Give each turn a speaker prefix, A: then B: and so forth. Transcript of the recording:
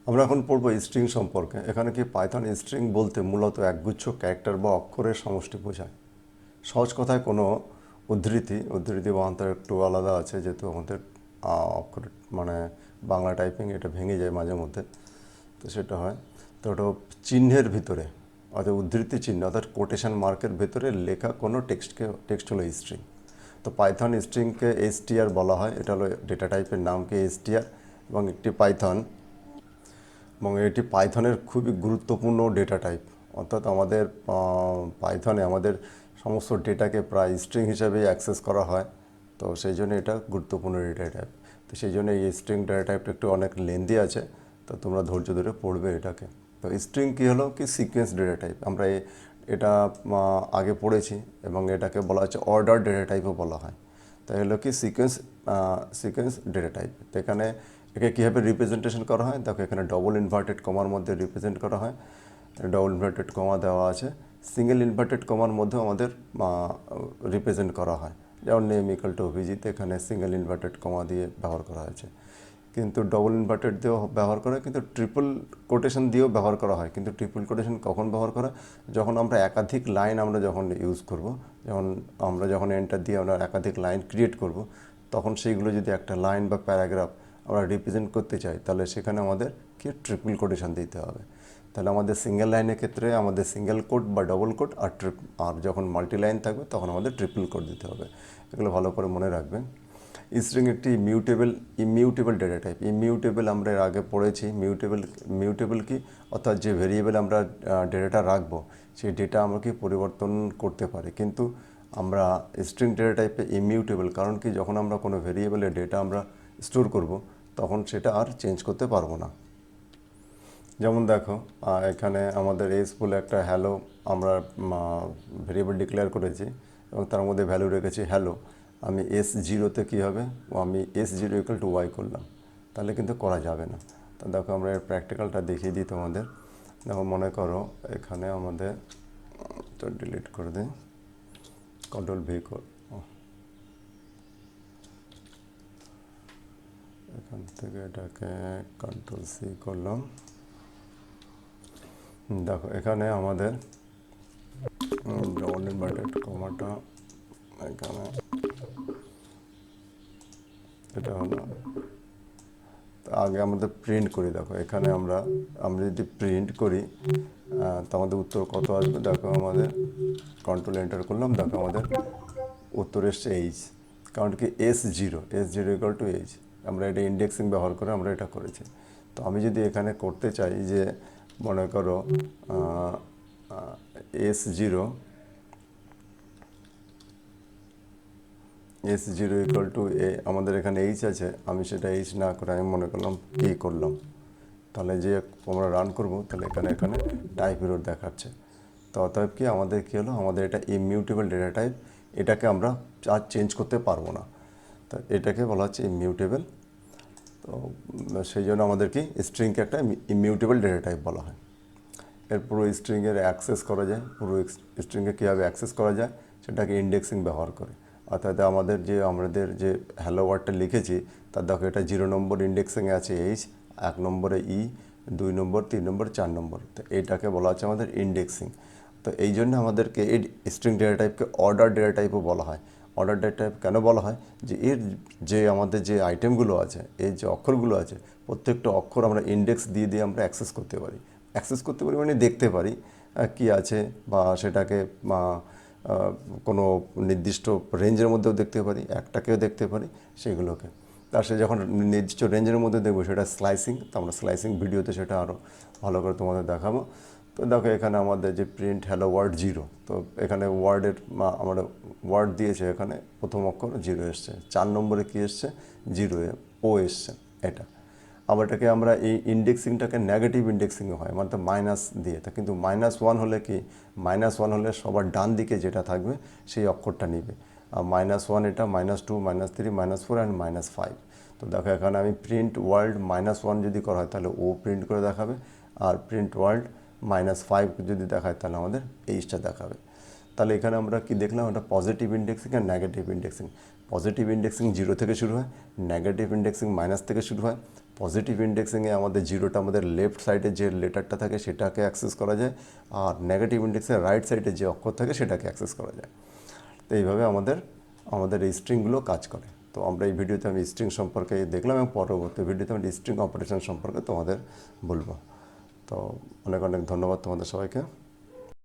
A: আমরা এখন পড়বো স্ট্রিং সম্পর্কে। এখানে কি পাইথন স্ট্রিং বলতে মূলত একগুচ্ছ ক্যারেক্টার বা অক্ষরের সমষ্টি বোঝায়। সহজ কথায় কোনো উদ্ধৃতি বানানটা একটু আলাদা আছে, যেহেতু আমাদের অক্ষর মানে বাংলা টাইপিং এটা ভেঙে যায় মাঝে মধ্যে, তো সেটা হয়। তো ওটা চিহ্নের ভিতরে অর্থাৎ উদ্ধৃতি চিহ্ন অর্থাৎ কোটেশন মার্কের ভেতরে লেখা কোনো টেক্সট হলো স্ট্রিং। তো পাইথন স্ট্রিংকে এসটিআর বলা হয়। এটা হলো ডেটা টাইপের নামকে এসটিআর, এবং এটি পাইথনের খুবই গুরুত্বপূর্ণ ডেটা টাইপ। অর্থাৎ আমাদের পাইথনে আমাদের সমস্ত ডেটাকে প্রায় স্ট্রিং হিসাবে অ্যাক্সেস করা হয়। তো সেই জন্য এটা গুরুত্বপূর্ণ ডেটা টাইপ। তো সেই জন্য এই স্ট্রিং ডেটা টাইপটা একটু অনেক লেন্দি আছে, তো তোমরা ধৈর্য ধরে পড়বে এটাকে। তো স্ট্রিং কী হলো কি সিকোয়েন্স ডেটা টাইপ। আমরা এটা আগে পড়েছি, এবং এটাকে বলা হচ্ছে অর্ডার ডেটা টাইপও বলা হয়। তাই হলো কি সিকোয়েন্স ডেটা টাইপ। তো এখানে একে কীভাবে রিপ্রেজেন্টেশন করা হয় দেখো, এখানে ডবল ইনভার্টেড কমার মধ্যে রিপ্রেজেন্ট করা হয়। ডবল ইনভার্টেড কমা দেওয়া আছে, সিঙ্গেল ইনভার্টেড কমার মধ্যেও আমাদের রিপ্রেজেন্ট করা হয়। যেমন নেম ইকাল টু ভিজিতে এখানে সিঙ্গেল ইনভার্টেড কমা দিয়ে ব্যবহার করা হয়েছে, কিন্তু ডবল ইনভার্টেড দিয়েও ব্যবহার করা হয়, কিন্তু ট্রিপল কোটেশন দিয়েও ব্যবহার করা হয়। কিন্তু ট্রিপল কোটেশন কখন ব্যবহার করা? যখন আমরা একাধিক লাইন যখন ইউজ করব, যখন এন্টার দিয়ে আমরা একাধিক লাইন ক্রিয়েট করব, তখন সেইগুলো যদি একটা লাইন বা প্যারাগ্রাফ আমরা রিপ্রেজেন্ট করতে চাই, তাহলে সেখানে আমাদের কি ট্রিপল কোটেশন দিতে হবে। তাহলে আমাদের সিঙ্গেল লাইনের ক্ষেত্রে আমাদের সিঙ্গেল কোট বা ডবল কোট, আর যখন মাল্টি লাইন থাকবে তখন আমাদের ট্রিপল কোট দিতে হবে। এগুলো ভালো করে মনে রাখবেন। স্ট্রিং একটি ইমিউটেবল ডেটা টাইপ। ইমিউটেবল আমরা এর আগে পড়েছি। মিউটেবল কি, অর্থাৎ যে ভেরিয়েবল আমরা ডেটাটা রাখবো, সেই ডেটা আমরা কি পরিবর্তন করতে পারি। কিন্তু আমরা স্ট্রিং ডেটা টাইপে ইমিউটেবল, কারণ কি যখন আমরা কোনো ভেরিয়েবলের ডেটা আমরা স্টোর করব, তখন সেটা আর চেঞ্জ করতে পারবো না। যেমন দেখো, এখানে আমাদের এস বলে একটা হ্যালো আমরা ভেরিয়েবল ডিক্লেয়ার করেছি, এবং তার মধ্যে ভ্যালু রেখেছি হ্যালো। আমি S0-তে কী হবে, আমি S0 ইকুয়াল টু ওয়াই করলাম, তাহলে কিন্তু করা যাবে না। তা দেখো, আমরা এর প্র্যাকটিক্যালটা দেখিয়ে দিই তোমাদের। দেখো, মনে করো এখানে আমাদের তো ডিলিট করে দিই, কন্ট্রোল-V এখান থেকে এটাকে কন্ট্রোল-C করলাম। দেখো, এখানে আমাদের ডবল ইনভার্টেড কমাটা এখানে এটা হলো। আগে আমাদের প্রিন্ট করি। দেখো, এখানে আমরা যদি প্রিন্ট করি, তো আমাদের উত্তর কত আসবে। দেখো, আমাদের কন্ট্রোল এন্টার করলাম, দেখো আমাদের উত্তর এসছে এইচ। কারণ কি S0 ইকুয়াল টু এইচ। আমরা এটা ইন্ডেক্সিং ব্যবহার করে আমরা এটা করেছি। তো আমি যদি এখানে করতে চাই যে, মনে করো S0 ইকুয়াল টু আমাদের এখানে এইচ আছে, আমি সেটা এইচ না করে আমি মনে করলাম কি করলাম, তাহলে যে আমরা রান করব, তাহলে এখানে টাইপ এরর দেখাচ্ছে। তো অতএব কি আমাদের কী হলো, আমাদের এটা ইমিউটেবল ডেটা টাইপ, এটাকে আমরা আর চেঞ্জ করতে পারবো না। তো এটাকে বলা হচ্ছে ইমিউটেবল। তো সেই জন্য আমাদের কি স্ট্রিংকে একটা ইমিউটেবল ডেটা টাইপ বলা হয়। এর পুরো স্ট্রিংয়ের অ্যাক্সেস করা যায়, পুরো স্ট্রিংয়ে কীভাবে অ্যাক্সেস করা যায় সেটাকে ইন্ডেক্সিং ব্যবহার করে। অর্থাৎ আমাদের যে হ্যালো ওয়ার্ডটা লিখেছি, তার দেখো এটা 0 নম্বর ইন্ডেক্সিংয়ে আছে এইচ, 1 নম্বরে ই, 2 নম্বর, 3 নম্বর, 4 নম্বর। তো এইটাকে বলা হচ্ছে আমাদের ইন্ডেক্সিং। তো এই জন্য আমাদেরকে এই স্ট্রিং ডেটা টাইপকে অর্ডার ডেটা টাইপও বলা হয়। অর্ডার ডেটা টাইপ কেন বলা হয়, যে এর যে আমাদের যে আইটেমগুলো আছে, এই যে অক্ষরগুলো আছে, প্রত্যেকটা অক্ষর আমরা ইন্ডেক্স দিয়ে আমরা অ্যাক্সেস করতে পারি। মানে দেখতে পারি কি আছে, বা সেটাকে কোনো নির্দিষ্ট রেঞ্জের মধ্যেও দেখতে পারি, একটাকেও দেখতে পারি সেগুলোকে। তার সে যখন নির্দিষ্ট রেঞ্জের মধ্যে দেখবো, সেটা স্লাইসিং। তো আমরা স্লাইসিং ভিডিওতে সেটা আরও ভালো করে তোমাদের দেখাবো। তো দেখো, এখানে আমাদের যে প্রিন্ট হ্যালো ওয়ার্ড 0, তো এখানে আমরা ওয়ার্ড দিয়েছে, এখানে প্রথম অক্ষর 0 এসছে, 4 নম্বরে কী এসছে, 0 ও এসছে এটা। আবার এটাকে আমরা এই ইন্ডেক্সিংটাকে নেগেটিভ ইন্ডেক্সিংও হয়, মানে মাইনাস দিয়ে। তা কিন্তু -1 হলে কি, -1 হলে সবার ডান দিকে যেটা থাকবে সেই অক্ষরটা নিবে। আর -1 এটা, -2, -3, -4 অ্যান্ড -5। তো দেখো, এখানে আমি প্রিন্ট ওয়ার্ল্ড -1 যদি করা হয়, তাহলে ও প্রিন্ট করে দেখাবে। আর প্রিন্ট ওয়ার্ল্ড -5 যদি দেখায়, তাহলে আমাদের এইচটা দেখাবে। তাহলে এখানে আমরা কি দেখলাম, এটা পজিটিভ ইন্ডেক্সিং আর নেগেটিভ ইন্ডেক্সিং। পজিটিভ ইন্ডেক্সিং 0 থেকে শুরু হয়, নেগেটিভ ইন্ডেক্সিং মাইনাস থেকে শুরু হয়, পজিটিভ ইন্ডেক্সিংয়ে আমাদের জিরোটা আমাদের লেফট সাইডে যে লেটারটা থাকে সেটাকে অ্যাক্সেস করা যায়, আর নেগেটিভ ইন্ডেক্সের রাইট সাইডে যে অক্ষর থাকে সেটাকে অ্যাক্সেস করা যায়। তো এইভাবে আমাদের এই স্ট্রিংগুলো কাজ করে। তো আমরা এই ভিডিওতে আমি স্ট্রিং সম্পর্কে দেখলাম এবং পরবর্তী ভিডিওতে আমি স্ট্রিং অপারেশন সম্পর্কে তোমাদের বলবো। তো অনেক অনেক ধন্যবাদ তোমাদের সবাইকে।